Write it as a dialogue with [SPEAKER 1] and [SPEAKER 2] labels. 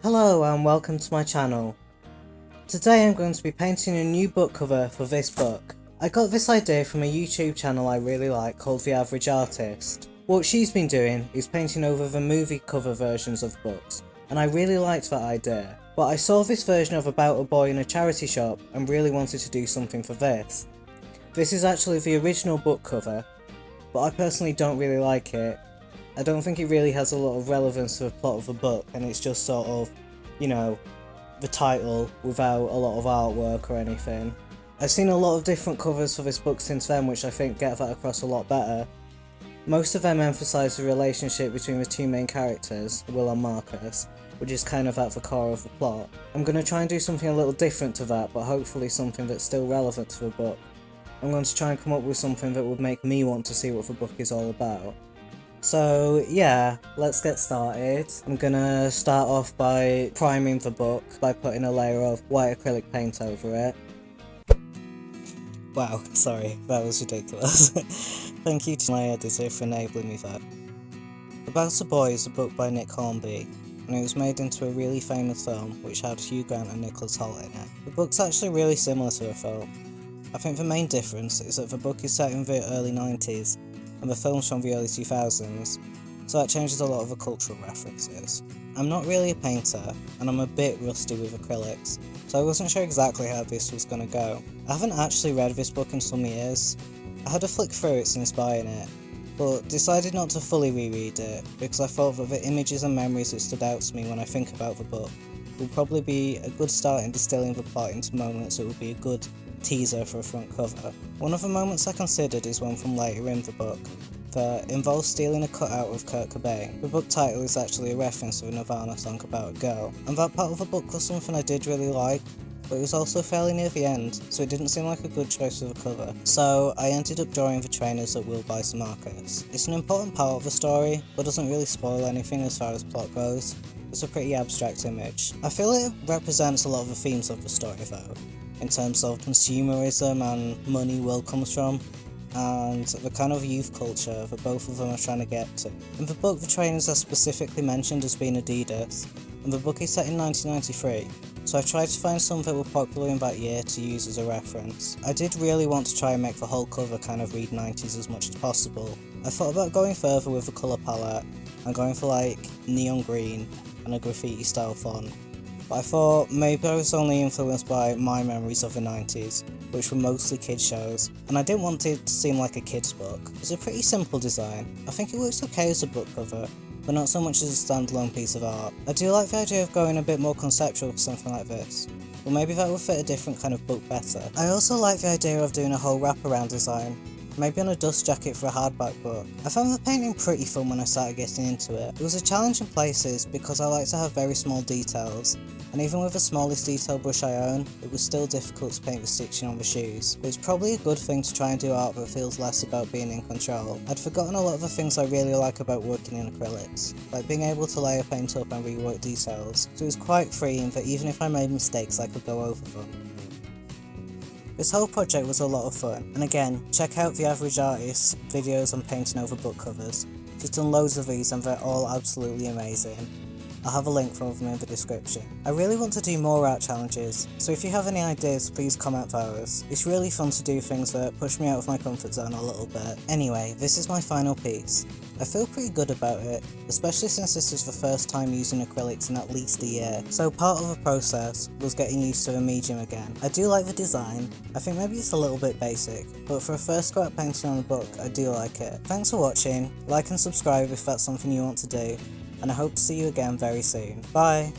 [SPEAKER 1] Hello and welcome to my channel. Today I'm going to be painting a new book cover for this book. I got this idea from a YouTube channel I really like called The Average Artist. What she's been doing is painting over the movie cover versions of books, and I really liked that idea. But I saw this version of About a Boy in a charity shop and really wanted to do something for this. This is actually the original book cover, but I personally don't really like it. I don't think it really has a lot of relevance to the plot of the book, and it's just sort of, the title without a lot of artwork or anything. I've seen a lot of different covers for this book since then, which I think get that across a lot better. Most of them emphasise the relationship between the two main characters, Will and Marcus, which is kind of at the core of the plot. I'm going to try and do something a little different to that, but hopefully something that's still relevant to the book. I'm going to try and come up with something that would make me want to see what the book is all about. So yeah, let's get started. I'm gonna start off by priming the book by putting a layer of white acrylic paint over it. Wow, sorry, that was ridiculous. Thank you to my editor for enabling me that. About a Boy is a book by Nick Hornby, and it was made into a really famous film which had Hugh Grant and Nicholas Hoult in it. The book's actually really similar to the film. I think the main difference is that the book is set in the early 90s, and the film's from the early 2000s, so that changes a lot of the cultural references. I'm not really a painter, and I'm a bit rusty with acrylics, so I wasn't sure exactly how this was going to go. I haven't actually read this book in some years. I had a flick through it since buying it, but decided not to fully reread it, because I thought that the images and memories that stood out to me when I think about the book would probably be a good start in distilling the plot into moments that would be a good teaser for a front cover. One of the moments I considered is one from later in the book that involves stealing a cutout of Kurt Cobain. The book title is actually a reference to a Nirvana song about a girl, and that part of the book was something I did really like, but it was also fairly near the end, so it didn't seem like a good choice for the cover. So I ended up drawing the trainers that Will buys to Marcus. It's an important part of the story, but doesn't really spoil anything as far as plot goes. It's a pretty abstract image. I feel it represents a lot of the themes of the story though, in terms of consumerism and money Will comes from, and the kind of youth culture that both of them are trying to get to. In the book, the trainers are specifically mentioned as being Adidas, and the book is set in 1993, so I tried to find some that were popular in that year to use as a reference. I did really want to try and make the whole cover kind of read 90s as much as possible. I thought about going further with the colour palette, and going for like neon green and a graffiti style font. But I thought maybe I was only influenced by my memories of the 90s, which were mostly kids shows, and I didn't want it to seem like a kids book. It's a pretty simple design. I think it works okay as a book cover, but not so much as a standalone piece of art. I do like the idea of going a bit more conceptual for something like this, but maybe that would fit a different kind of book better. I also like the idea of doing a whole wraparound design, maybe on a dust jacket for a hardback book. I found the painting pretty fun when I started getting into it. It was a challenge in places because I like to have very small details, and even with the smallest detail brush I own, it was still difficult to paint the stitching on the shoes. But it's probably a good thing to try and do art that feels less about being in control. I'd forgotten a lot of the things I really like about working in acrylics, like being able to layer paint up and rework details, so it was quite freeing that even if I made mistakes I could go over them. This whole project was a lot of fun, and again, check out The Average Artist's videos on painting over book covers. She's done loads of these and they're all absolutely amazing. I'll have a link for them in the description. I really want to do more art challenges, so if you have any ideas, please comment those. It's really fun to do things that push me out of my comfort zone a little bit. Anyway, this is my final piece. I feel pretty good about it, especially since this is the first time using acrylics in at least a year, so part of the process was getting used to a medium again. I do like the design. I think maybe it's a little bit basic, but for a first go at painting on a book, I do like it. Thanks for watching, like and subscribe if that's something you want to do, and I hope to see you again very soon. Bye!